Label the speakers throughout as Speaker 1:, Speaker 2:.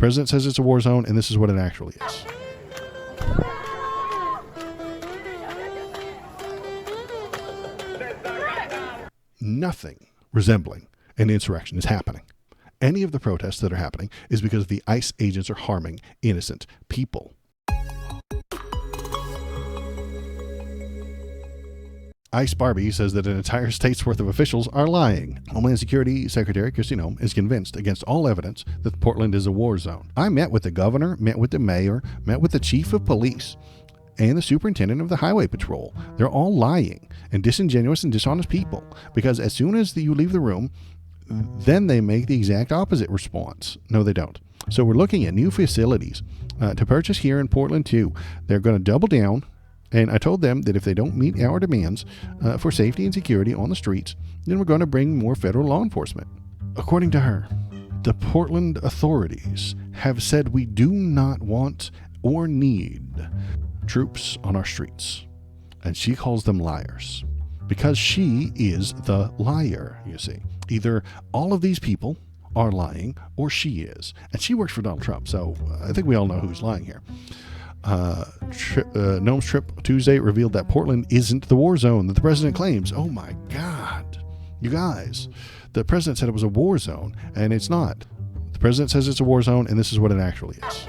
Speaker 1: president says it's a war zone, and this is what it actually is. Nothing resembling an insurrection is happening. Any of the protests that are happening is because the ICE agents are harming innocent people. ICE Barbie says that an entire state's worth of officials are lying. Homeland Security Secretary Kristi Noem is convinced against all evidence that Portland is a war zone. I met with the governor, met with the mayor, met with the chief of police, and the superintendent of the highway patrol. They're all lying and disingenuous and dishonest people, because as soon as you leave the room, then they make the exact opposite response. No, they don't. So we're looking at new facilities to purchase here in Portland too. They're going to double down, and I told them that if they don't meet our demands for safety and security on the streets, then we're going to bring more federal law enforcement. According to her, the Portland authorities have said we do not want or need troops on our streets, and she calls them liars because she is the liar. You see, either all of these people are lying or she is, and she works for Donald Trump, so I think we all know who's lying here. Noem's trip Tuesday revealed that Portland isn't the war zone that the president claims. Oh my God, you guys, the president said it was a war zone, and it's not. The president says it's a war zone, and this is what it actually is.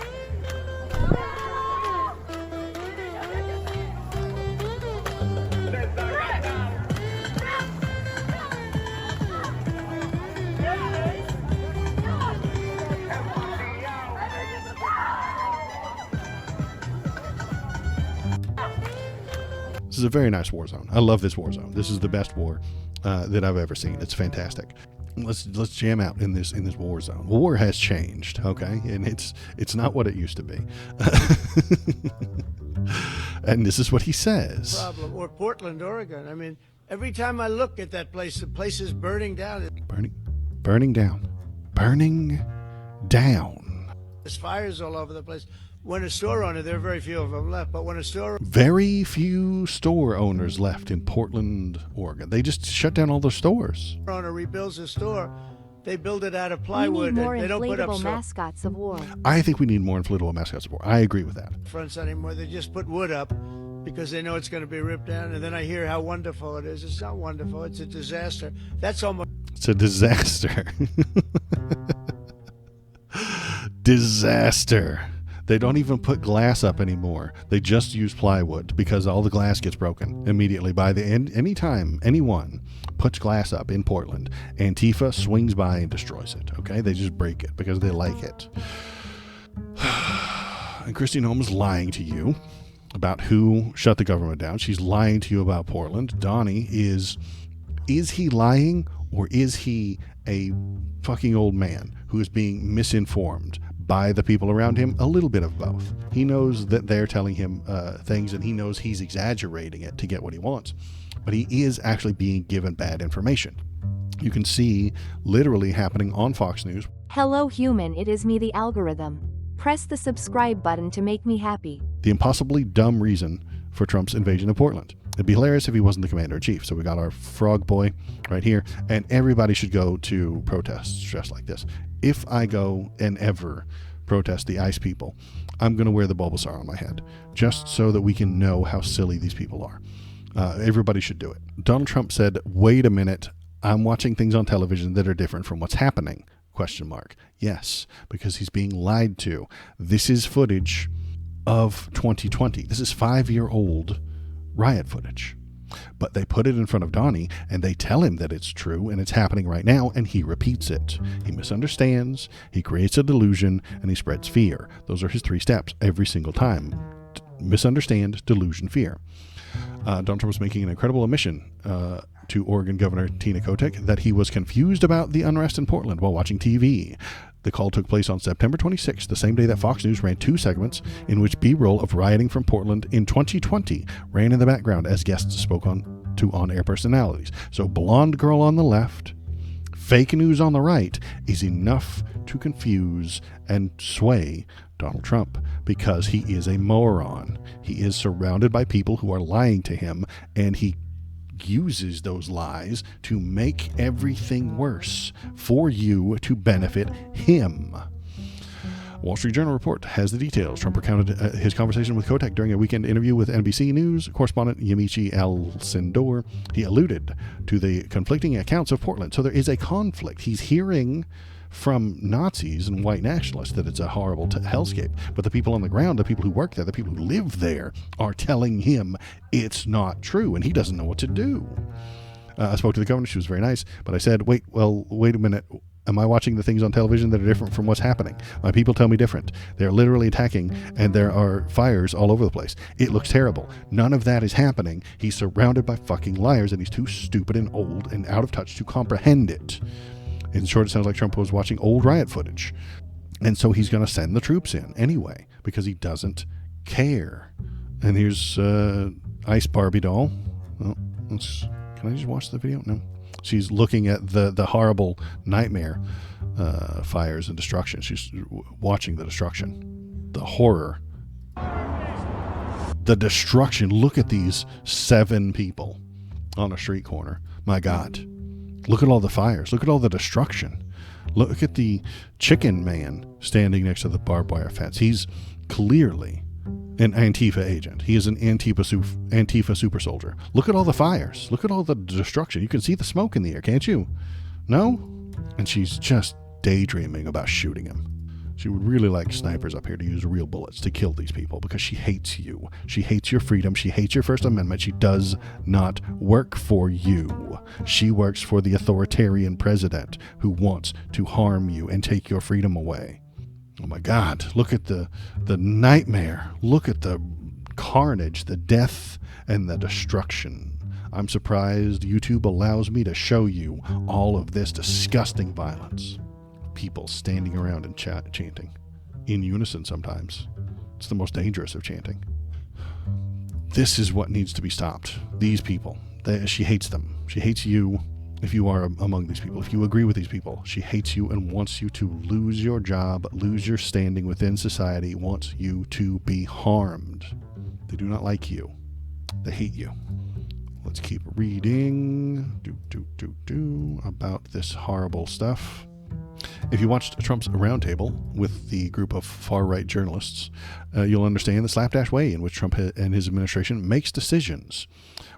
Speaker 1: This is a very nice war zone. I love this war zone. This is the best war that I've ever seen. It's fantastic. Let's jam out in this war zone. War has changed, okay, and it's not what it used to be. And this is what he says.
Speaker 2: Problem or Portland, Oregon. I mean, every time I look at that place, the place is burning down.
Speaker 1: Burning down.
Speaker 2: There's fires all over the place. When a store owner, there are very few of them left, but when a store...
Speaker 1: Very few store owners left in Portland, Oregon. They just shut down all their stores.
Speaker 2: Owner rebuilds a store, they build it out of plywood.
Speaker 3: We need more
Speaker 2: they don't put up
Speaker 3: inflatable mascots of war.
Speaker 1: I think we need more inflatable mascots of war. I agree with that.
Speaker 2: Fronts anymore. They just put wood up because they know it's going to be ripped down. And then I hear how wonderful it is. It's not wonderful. It's a disaster. That's almost...
Speaker 1: It's a disaster. Disaster. They don't even put glass up anymore. They just use plywood because all the glass gets broken immediately by the end. Anytime anyone puts glass up in Portland, Antifa swings by and destroys it. Okay, they just break it because they like it. And Kristi Noem's lying to you about who shut the government down. She's lying to you about Portland. Donnie is he lying, or is he a fucking old man who is being misinformed by the people around him? A little bit of both. He knows that they're telling him things, and he knows he's exaggerating it to get what he wants. But he is actually being given bad information. You can see literally happening on Fox News.
Speaker 3: Hello human, it is me, the algorithm. Press the subscribe button to make me happy.
Speaker 1: The impossibly dumb reason for Trump's invasion of Portland. It'd be hilarious if he wasn't the commander-in-chief. So we got our frog boy right here, and everybody should go to protests just like this. If I go and ever protest the ICE people, I'm going to wear the Bulbasaur on my head, just so that we can know how silly these people are. Everybody should do it. Donald Trump said, wait a minute, I'm watching things on television that are different from what's happening, ? Yes, because he's being lied to. This is footage of 2020. This is 5-year-old riot footage. But they put it in front of Donnie, and they tell him that it's true and it's happening right now, and he repeats it. He misunderstands, he creates a delusion, and he spreads fear. Those are his 3 steps every single time. Misunderstand, delusion, fear. Donald Trump was making an incredible admission to Oregon Governor Tina Kotek that he was confused about the unrest in Portland while watching TV. The call took place on September 26th, the same day that Fox News ran 2 segments in which B-roll of rioting from Portland in 2020 ran in the background as guests spoke to on-air personalities. So blonde girl on the left, fake news on the right is enough to confuse and sway Donald Trump because he is a moron. He is surrounded by people who are lying to him, and he uses those lies to make everything worse for you to benefit him. Wall Street Journal report has the details. Trump recounted his conversation with Kotek during a weekend interview with NBC News correspondent Yamiche Alcindor. He alluded to the conflicting accounts of Portland. So there is a conflict. He's hearing from Nazis and white nationalists that it's a horrible hellscape. But the people on the ground, the people who work there, the people who live there are telling him it's not true, and he doesn't know what to do. I spoke to the governor. She was very nice, but I said, wait a minute. Am I watching the things on television that are different from what's happening? My people tell me different. They're literally attacking, and there are fires all over the place. It looks terrible. None of that is happening. He's surrounded by fucking liars, and he's too stupid and old and out of touch to comprehend it. In short, it sounds like Trump was watching old riot footage. And so he's going to send the troops in anyway, because he doesn't care. And here's Ice Barbie doll. Oh, can I just watch the video? No. She's looking at the horrible nightmare fires and destruction. She's watching the destruction, the horror, the destruction. Look at these 7 people on a street corner. My God. Look at all the fires. Look at all the destruction. Look at the chicken man standing next to the barbed wire fence. He's clearly an Antifa agent. He is an Antifa super soldier. Look at all the fires. Look at all the destruction. You can see the smoke in the air, can't you? No? And she's just daydreaming about shooting him. She would really like snipers up here to use real bullets to kill these people because she hates you. She hates your freedom. She hates your First Amendment. She does not work for you. She works for the authoritarian president who wants to harm you and take your freedom away. Oh my God, look at the nightmare. Look at the carnage, the death, and the destruction. I'm surprised YouTube allows me to show you all of this disgusting violence. People standing around and chanting. In unison sometimes. It's the most dangerous of chanting. This is what needs to be stopped. These people. She hates them. She hates you. If you are among these people, if you agree with these people, she hates you and wants you to lose your job, lose your standing within society, wants you to be harmed. They do not like you. They hate you. Let's keep reading about this horrible stuff. If you watched Trump's roundtable with the group of far-right journalists, you'll understand the slapdash way in which Trump and his administration makes decisions.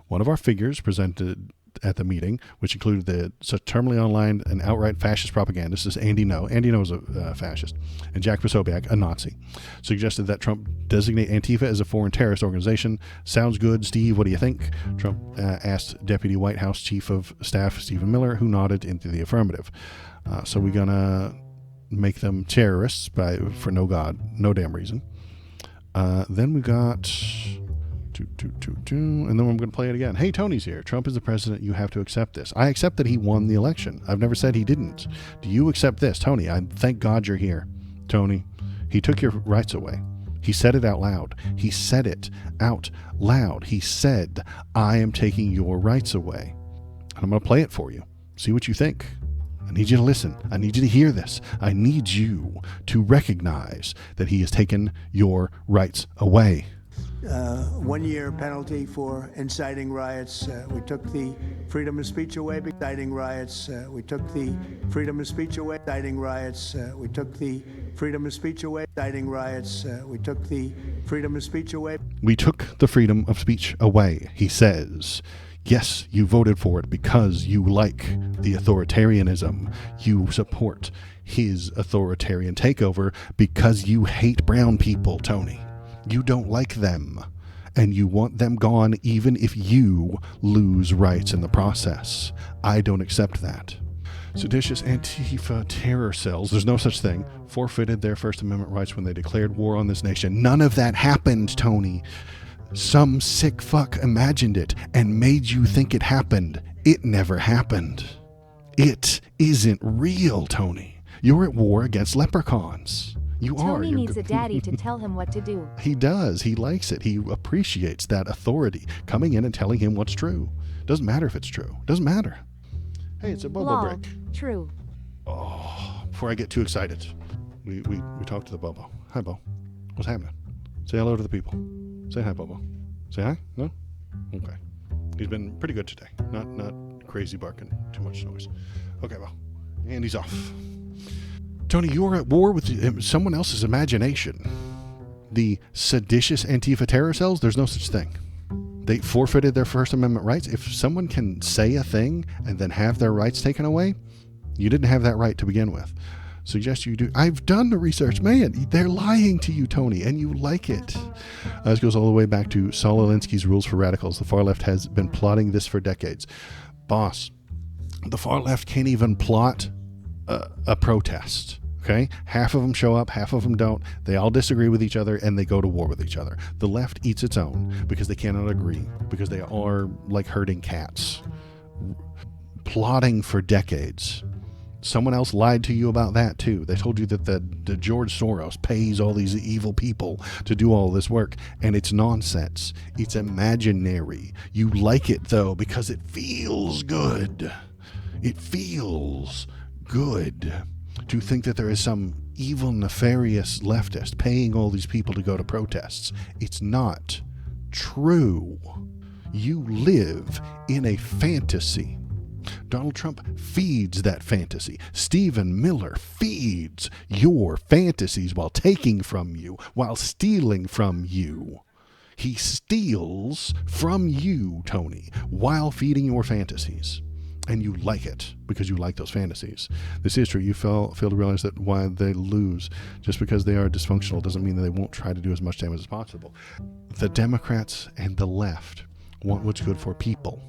Speaker 1: One of our figures presented at the meeting, which included the such terminally online and outright fascist propagandist as Andy Ngo. Andy Ngo is a fascist, and Jack Posobiec, a Nazi, suggested that Trump designate Antifa as a foreign terrorist organization. Sounds good, Steve. What do you think? Trump asked Deputy White House Chief of Staff Stephen Miller, who nodded into the affirmative. So we're gonna make them terrorists for no damn reason. Then we got. And then I'm going to play it again. Hey, Tony's here. Trump is the president. You have to accept this. I accept that he won the election. I've never said he didn't. Do you accept this? Tony, thank God you're here. Tony, he took your rights away. He said it out loud. He said it out loud. He said, I am taking your rights away. And I'm going to play it for you. See what you think. I need you to listen. I need you to hear this. I need you to recognize that he has taken your rights away.
Speaker 2: 1-year penalty for inciting riots. We took the freedom of speech away. Inciting riots. We took the freedom of speech away. Inciting riots. We took the freedom of speech away. Inciting riots. We took the freedom of speech away.
Speaker 1: We took the freedom of speech away, he says. Yes, you voted for it because you like the authoritarianism. You support his authoritarian takeover because you hate brown people, Tony. You don't like them, and you want them gone even if you lose rights in the process. I don't accept that. Seditious Antifa terror cells, there's no such thing, forfeited their First Amendment rights when they declared war on this nation. None of that happened, Tony. Some sick fuck imagined it and made you think it happened. It never happened. It isn't real, Tony. You're at war against leprechauns.
Speaker 3: Tony needs a daddy to tell him what to do.
Speaker 1: He does. He likes it. He appreciates that authority coming in and telling him what's true. Doesn't matter if it's true. Doesn't matter. Hey, it's a Bobo break.
Speaker 3: True.
Speaker 1: Oh, before I get too excited, we talked to the Bobo. Hi, Bo. What's happening? Say hello to the people. Say hi, Bobo. Say hi? No? Okay. He's been pretty good today. Not crazy barking, too much noise. Okay, Bo. And he's off. Tony, you're at war with someone else's imagination. The seditious Antifa terror cells, there's no such thing. They forfeited their First Amendment rights. If someone can say a thing and then have their rights taken away, you didn't have that right to begin with. Suggest you do. I've done the research. Man, they're lying to you, Tony, and you like it. This goes all the way back to Saul Alinsky's Rules for Radicals. The far left has been plotting this for decades. Boss, the far left can't even plot a protest. Okay? Half of them show up, half of them don't. They all disagree with each other, and they go to war with each other. The left eats its own because they cannot agree, because they are like herding cats, plotting for decades. Someone else lied to you about that, too. They told you that the George Soros pays all these evil people to do all this work, and it's nonsense. It's imaginary. You like it, though, because it feels good. It feels good to think that there is some evil, nefarious leftist paying all these people to go to protests. It's not true. You live in a fantasy. Donald Trump feeds that fantasy. Stephen Miller feeds your fantasies while taking from you, while stealing from you. He steals from you, Tony, while feeding your fantasies. And you like it because you like those fantasies. This is true. You fail to realize that why they lose, just because they are dysfunctional, doesn't mean that they won't try to do as much damage as possible. The Democrats and the left want what's good for people,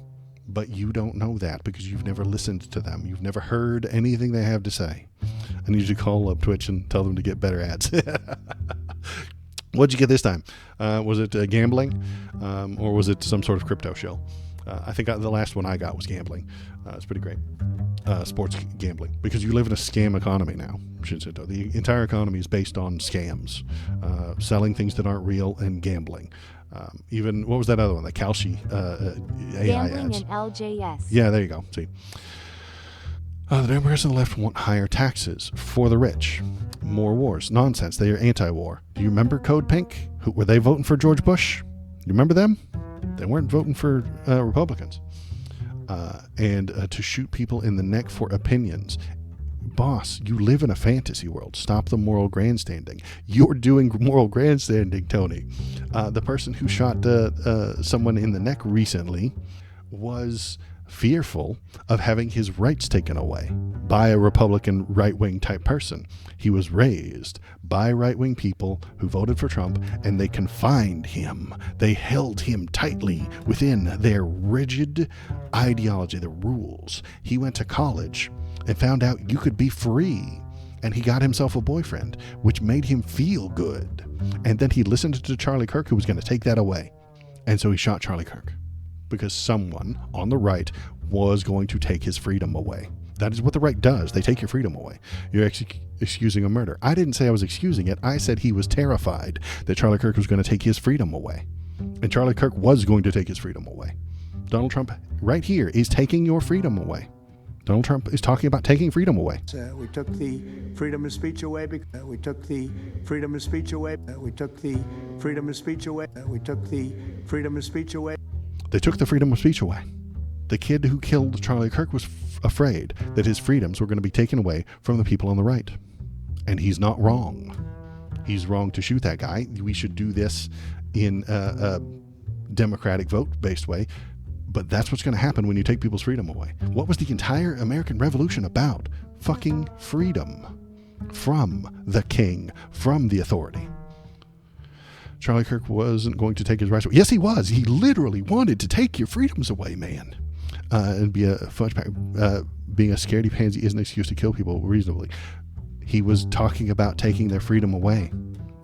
Speaker 1: but you don't know that because you've never listened to them. You've never heard anything they have to say. I need you to call up Twitch and tell them to get better ads. What'd you get this time? Was it gambling, or was it some sort of crypto show? I think the last one I got was gambling. It's pretty great. Sports gambling. Because you live in a scam economy now, Shinseto. The entire economy is based on scams. Selling things that aren't real and gambling. Even, what was that other one? The Kalshi AI
Speaker 3: Gambling
Speaker 1: ads.
Speaker 3: and LJS.
Speaker 1: Yeah, there you go. See. The Democrats and the left want higher taxes for the rich. More wars. Nonsense. They are anti-war. Do you remember Code Pink? Were they voting for George Bush? You remember them? They weren't voting for Republicans. And to shoot people in the neck for opinions. Boss, you live in a fantasy world. Stop the moral grandstanding. You're doing moral grandstanding, Tony. The person who shot someone in the neck recently was fearful of having his rights taken away by a Republican right-wing type person. He was raised by right-wing people who voted for Trump, and they confined him. They held him tightly within their rigid ideology, the rules. He went to college and found out you could be free, and he got himself a boyfriend, which made him feel good. And then he listened to Charlie Kirk, who was going to take that away. And so he shot Charlie Kirk because someone on the right was going to take his freedom away. That is what the right does. They take your freedom away. You're excusing a murder. I didn't say I was excusing it. I said he was terrified that Charlie Kirk was going to take his freedom away. And Charlie Kirk was going to take his freedom away. Donald Trump right here is taking your freedom away. Donald Trump is talking about taking freedom away.
Speaker 2: We took the freedom of speech away. We took the freedom of speech away. We took the freedom of speech away. We took the freedom of speech away.
Speaker 1: They took the freedom of speech away. The kid who killed Charlie Kirk was afraid that his freedoms were going to be taken away from the people on the right. And he's not wrong. He's wrong to shoot that guy. We should do this in a democratic vote-based way. But that's what's going to happen when you take people's freedom away. What was the entire American Revolution about? Fucking freedom. From the king. From the authority. Charlie Kirk wasn't going to take his rights away. Yes, he was. He literally wanted to take your freedoms away, man. And be a fudge pack. Being a scaredy pansy isn't an excuse to kill people reasonably. He was talking about taking their freedom away.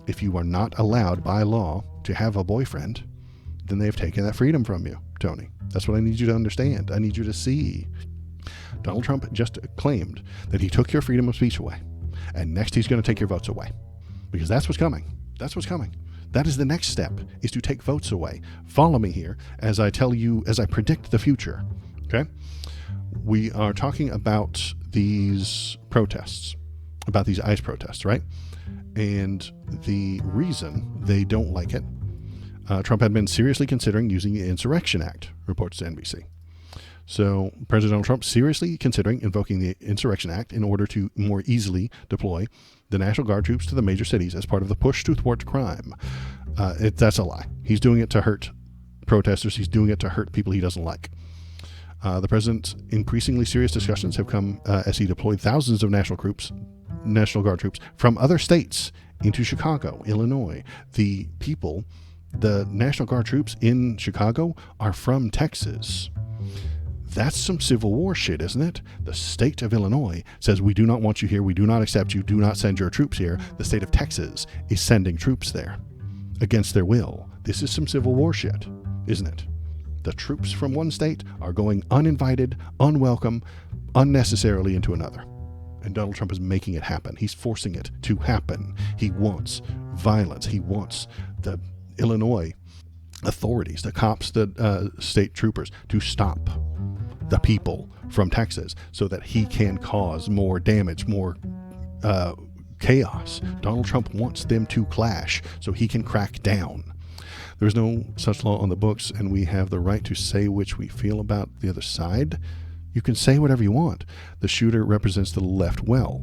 Speaker 1: If you are not allowed by law to have a boyfriend, then they've taken that freedom from you, Tony. That's what I need you to understand. I need you to see. Donald Trump just claimed that he took your freedom of speech away. And next he's going to take your votes away. Because that's what's coming. That's what's coming. That is the next step, is to take votes away. Follow me here as I tell you, as I predict the future. Okay? We are talking about these protests, about these ICE protests, right? And the reason they don't like it, Trump had been seriously considering using the Insurrection Act, reports to NBC. So President Donald Trump seriously considering invoking the Insurrection Act in order to more easily deploy the National Guard troops to the major cities as part of the push to thwart crime. That's a lie. He's doing it to hurt protesters. He's doing it to hurt people he doesn't like. The president's increasingly serious discussions have come as he deployed thousands of National Guard troops from other states into Chicago, Illinois. The National Guard troops in Chicago are from Texas. That's some Civil War shit, isn't it? The state of Illinois says, we do not want you here. We do not accept you. Do not send your troops here. The state of Texas is sending troops there against their will. This is some Civil War shit, isn't it? The troops from one state are going uninvited, unwelcome, unnecessarily into another. And Donald Trump is making it happen. He's forcing it to happen. He wants violence. He wants the Illinois authorities, the cops, the state troopers, to stop the people from Texas so that he can cause more damage, more chaos. Donald Trump wants them to clash so he can crack down. There's no such law on the books, and we have the right to say which we feel about the other side. You can say whatever you want. The shooter represents the left well,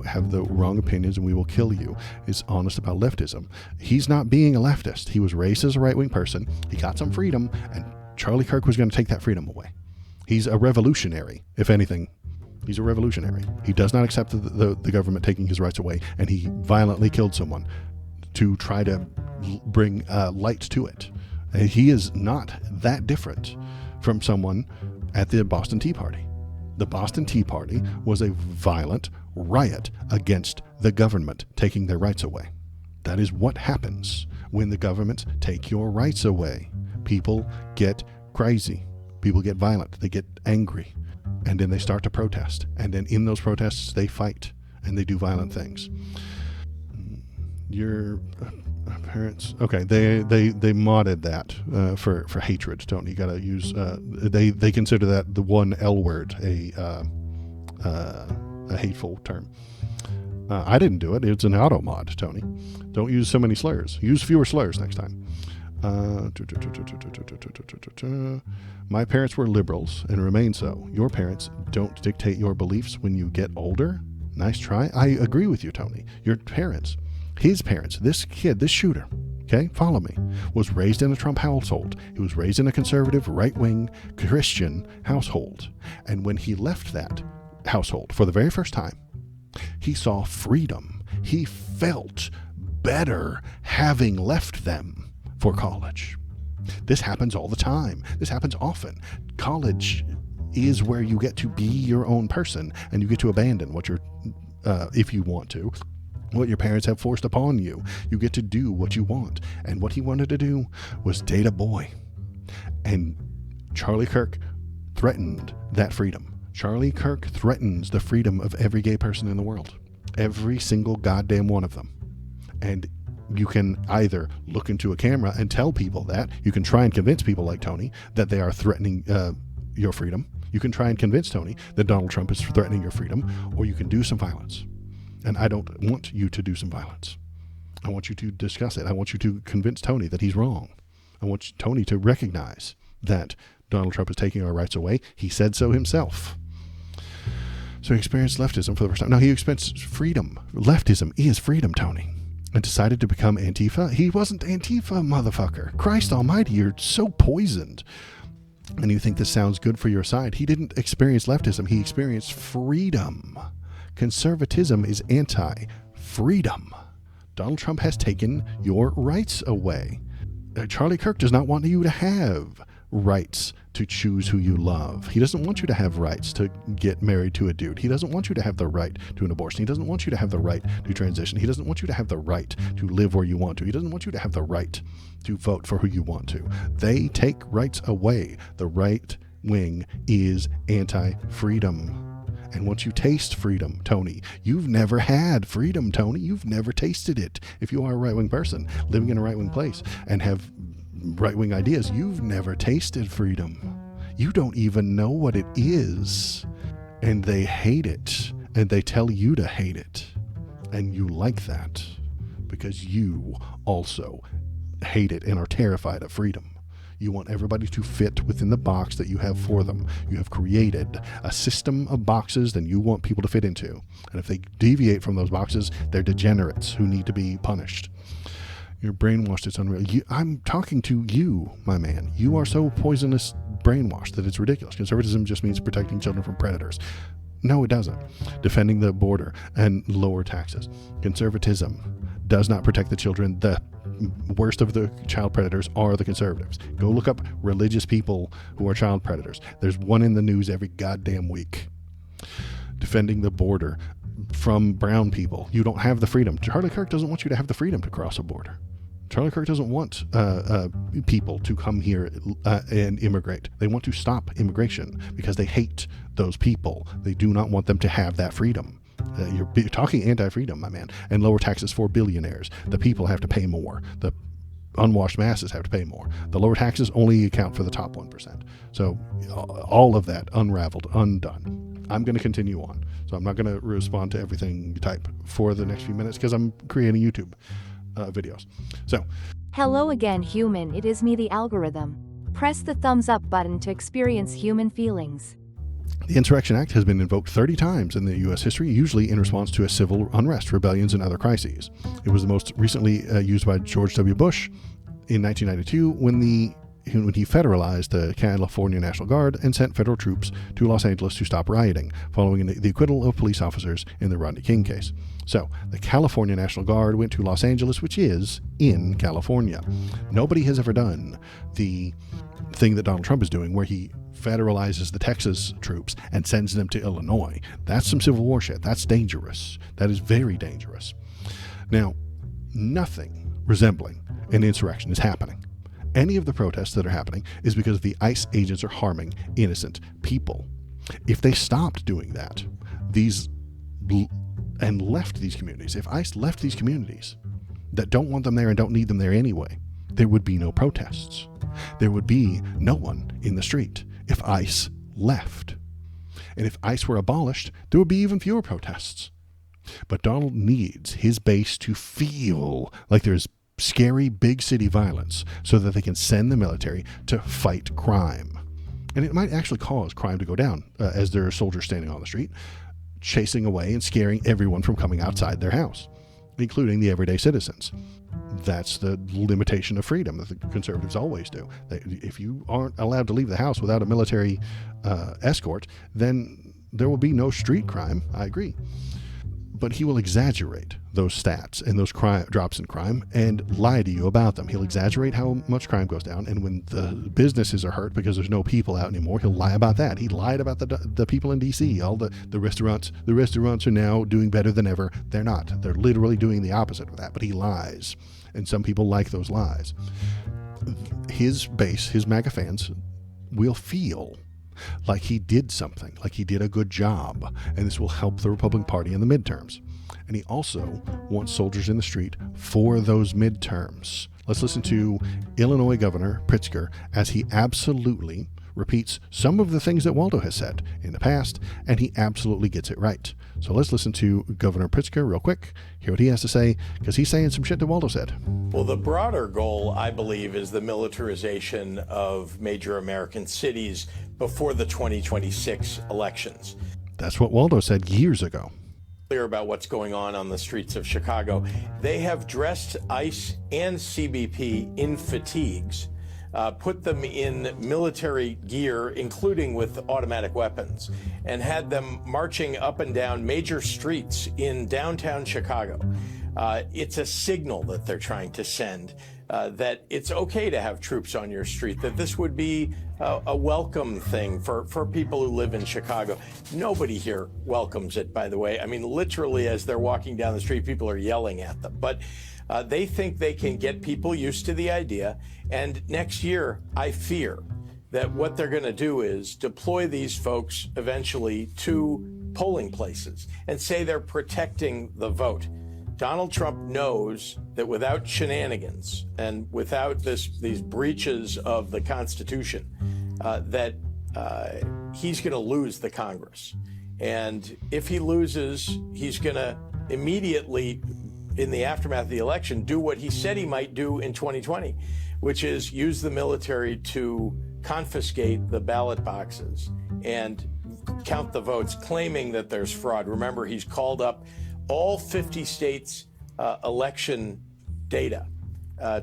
Speaker 1: have the wrong opinions and we will kill you. Is honest about leftism. He's not being a leftist. He was raised as a right-wing person. He got some freedom, and Charlie Kirk was going to take that freedom away. He's a revolutionary, if anything. He's a revolutionary. He does not accept the government taking his rights away, and he violently killed someone to try to bring light to it. And he is not that different from someone at the Boston Tea Party. The Boston Tea Party was a violent riot against the government taking their rights away. That is what happens when the government take your rights away. People get crazy. People get violent. They get angry. And then they start to protest. And then in those protests, they fight and they do violent things. Your parents, okay, they modded that for hatred. Don't you gotta use they consider that the one L word a hateful term. I didn't do it. It's an auto mod, Tony. Don't use so many slurs. Use fewer slurs next time. My parents were liberals and remain so. Your parents don't dictate your beliefs when you get older. Nice try. I agree with you, Tony. Your parents, his parents, this kid, this shooter, okay, follow me, was raised in a Trump household. He was raised in a conservative, right-wing, Christian household. And when he left that household for the very first time, he saw freedom. He felt better having left them for college. This happens all the time. This happens often. College is where you get to be your own person, and you get to abandon what you're, if you want to, what your parents have forced upon you. You get to do what you want. And what he wanted to do was date a boy. And Charlie Kirk threatened that freedom. Charlie Kirk threatens the freedom of every gay person in the world. Every single goddamn one of them. And you can either look into a camera and tell people that. You can try and convince people like Tony that they are threatening your freedom. You can try and convince Tony that Donald Trump is threatening your freedom, or you can do some violence. And I don't want you to do some violence. I want you to discuss it. I want you to convince Tony that he's wrong. I want Tony to recognize that Donald Trump is taking our rights away. He said so himself. So he experienced leftism for the first time. Now he experienced freedom. Leftism is freedom, Tony. And decided to become Antifa. He wasn't Antifa, motherfucker. Christ almighty, you're so poisoned. And you think this sounds good for your side. He didn't experience leftism. He experienced freedom. Conservatism is anti-freedom. Donald Trump has taken your rights away. Charlie Kirk does not want you to have rights to choose who you love. He doesn't want you to have rights to get married to a dude. He doesn't want you to have the right to an abortion. He doesn't want you to have the right to transition. He doesn't want you to have the right to live where you want to. He doesn't want you to have the right to vote for who you want to. They take rights away. The right wing is anti-freedom. And once you taste freedom, Tony, you've never had freedom, Tony. You've never tasted it. If you are a right-wing person living in a right-wing place and have right-wing ideas, you've never tasted freedom. You don't even know what it is. And they hate it. And they tell you to hate it. And you like that because you also hate it and are terrified of freedom. You want everybody to fit within the box that you have for them. You have created a system of boxes that you want people to fit into. And if they deviate from those boxes, they're degenerates who need to be punished. You're brainwashed. It's unreal. I'm talking to you, my man. You are so poisonous brainwashed that it's ridiculous. Conservatism just means protecting children from predators. No, it doesn't. Defending the border and lower taxes. Conservatism does not protect the children. The worst of the child predators are the conservatives. Go look up religious people who are child predators. There's one in the news every goddamn week. Defending the border from brown people. You don't have the freedom. Charlie Kirk doesn't want you to have the freedom to cross a border. Charlie Kirk doesn't want people to come here and immigrate. They want to stop immigration because they hate those people. They do not want them to have that freedom. You're talking anti-freedom, my man. And lower taxes for billionaires. The people have to pay more. The unwashed masses have to pay more. The lower taxes only account for the top 1%. So all of that unraveled, undone. I'm going to continue on. So I'm not going to respond to everything you type for the next few minutes because I'm creating YouTube videos. So,
Speaker 3: Hello again, human. It is me, the algorithm. Press the thumbs up button to experience human feelings.
Speaker 1: the Insurrection Act has been invoked 30 times in the U.S. history, usually in response to a civil unrest, rebellions, and other crises. It was the most recently used by George W. Bush in 1992 when he federalized the California National Guard and sent federal troops to Los Angeles to stop rioting, following the acquittal of police officers in the Rodney King case. So, the California National Guard went to Los Angeles, which is in California. Nobody has ever done the thing that Donald Trump is doing, where he federalizes the Texas troops and sends them to Illinois. That's some Civil War shit. That's dangerous. That is very dangerous. Now, nothing resembling an insurrection is happening. Any of the protests that are happening is because the ICE agents are harming innocent people. If they stopped doing that, and left these communities, if ICE left these communities that don't want them there and don't need them there anyway, there would be no protests. There would be no one in the street if ICE left. And if ICE were abolished, there would be even fewer protests. But Donald needs his base to feel like there's scary big city violence so that they can send the military to fight crime. And it might actually cause crime to go down as there are soldiers standing on the street, chasing away and scaring everyone from coming outside their house, including the everyday citizens. That's the limitation of freedom that the conservatives always do. If you aren't allowed to leave the house without a military escort, then there will be no street crime. I agree. But he will exaggerate those stats and those drops in crime and lie to you about them. He'll exaggerate how much crime goes down, and when the businesses are hurt because there's no people out anymore, he'll lie about that. He lied about the people in D.C. All the restaurants. The restaurants are now doing better than ever. They're not. They're literally doing the opposite of that, but he lies, and some people like those lies. His base, his MAGA fans, will feel like he did something, like he did a good job, and this will help the Republican Party in the midterms. And he also wants soldiers in the street for those midterms. Let's listen to Illinois Governor Pritzker as he absolutely repeats some of the things that Waldo has said in the past, and he absolutely gets it right. So let's listen to Governor Pritzker real quick, hear what he has to say, because he's saying some shit that Waldo said.
Speaker 4: Well, the broader goal, I believe, is the militarization of major American cities before the 2026 elections.
Speaker 1: That's what Waldo said years ago.
Speaker 4: Clear about what's going on the streets of Chicago. They have dressed ICE and CBP in fatigues, put them in military gear, including with automatic weapons, and had them marching up and down major streets in downtown Chicago. It's a signal that they're trying to send that it's okay to have troops on your street, that this would be a welcome thing for people who live in Chicago. Nobody here welcomes it, by the way. I mean, literally, as they're walking down the street, people are yelling at them. But they think they can get people used to the idea. And next year, I fear that what they're going to do is deploy these folks eventually to polling places and say they're protecting the vote. Donald Trump knows that without shenanigans and without these breaches of the Constitution, that he's going to lose the Congress. And if he loses, he's going to immediately, in the aftermath of the election, do what he said he might do in 2020, which is use the military to confiscate the ballot boxes and count the votes, claiming that there's fraud. Remember, he's called up all 50 states' election data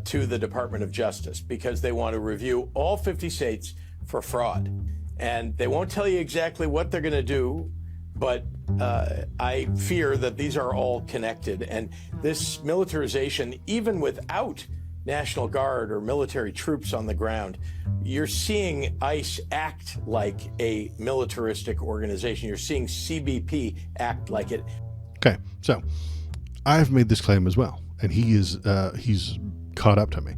Speaker 4: to the Department of Justice because they want to review all 50 states for fraud. And they won't tell you exactly what they're going to do, but I fear that these are all connected. And this militarization, even without National Guard or military troops on the ground, you're seeing ICE act like a militaristic organization. You're seeing CBP act like it.
Speaker 1: Okay, so I've made this claim as well, and he's caught up to me,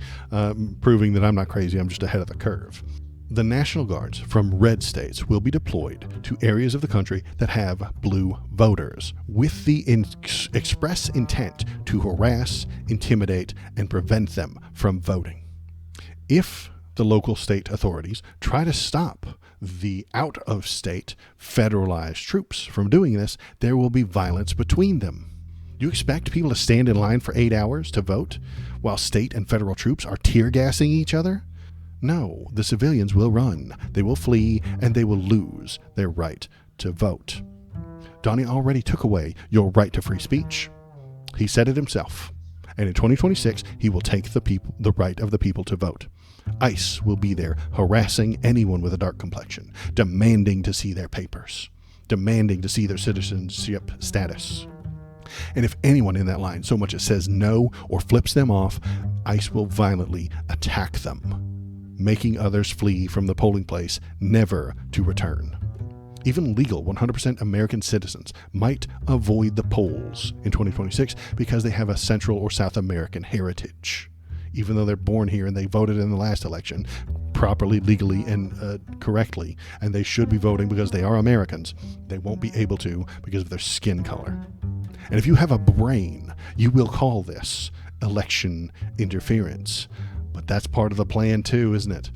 Speaker 1: proving that I'm not crazy, I'm just ahead of the curve. The National Guards from red states will be deployed to areas of the country that have blue voters with the express intent to harass, intimidate, and prevent them from voting. If the local state authorities try to stop the out-of-state federalized troops from doing this, there will be violence between them. You expect people to stand in line for 8 hours to vote while state and federal troops are tear-gassing each other? No, the civilians will run, they will flee, and they will lose their right to vote. Donnie already took away your right to free speech. He said it himself. And in 2026, he will take the right of the people to vote. ICE will be there harassing anyone with a dark complexion, demanding to see their papers, demanding to see their citizenship status. And if anyone in that line so much as says no or flips them off, ICE will violently attack them, making others flee from the polling place, never to return. Even legal 100% American citizens might avoid the polls in 2026 because they have a Central or South American heritage. Even though they're born here and they voted in the last election properly, legally, and correctly, and they should be voting because they are Americans, they won't be able to because of their skin color. And if you have a brain, you will call this election interference. But that's part of the plan too, isn't it?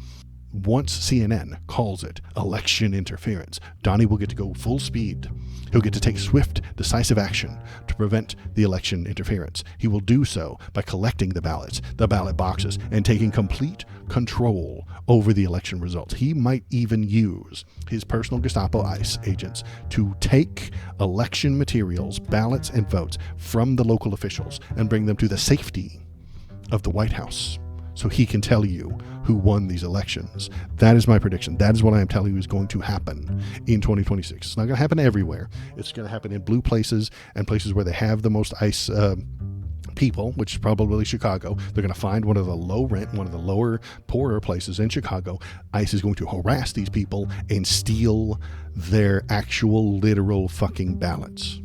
Speaker 1: Once CNN calls it election interference, Donnie will get to go full speed. He'll get to take swift, decisive action to prevent the election interference. He will do so by collecting the ballots, the ballot boxes, and taking complete control over the election results. He might even use his personal Gestapo ICE agents to take election materials, ballots, and votes from the local officials and bring them to the safety of the White House, so he can tell you who won these elections. That is my prediction. That is what I am telling you is going to happen in 2026. It's not going to happen everywhere. It's going to happen in blue places and places where they have the most ICE people, which is probably Chicago. They're going to find one of the low rent, one of the lower, poorer places in Chicago. ICE is going to harass these people and steal their actual, literal fucking ballots.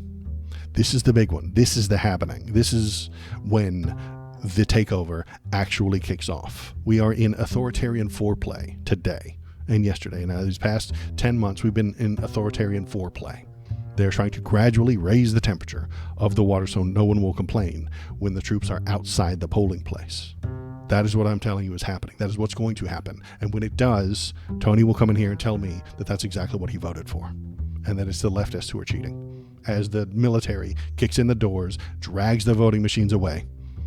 Speaker 1: This is the big one. This is the happening. This is when the takeover actually kicks off. We are in authoritarian foreplay today and yesterday. Now, these past 10 months, we've been in authoritarian foreplay. They're trying to gradually raise the temperature of the water so no one will complain when the troops are outside the polling place. That is what I'm telling you is happening. That is what's going to happen. And when it does, Tony will come in here and tell me that that's exactly what he voted for, and that it's the leftists who are cheating. As the military kicks in the doors, drags the voting machines away,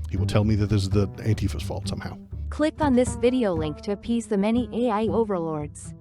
Speaker 1: he will tell me that this is the Antifa's fault somehow.
Speaker 3: Click on this video link to appease the many AI overlords.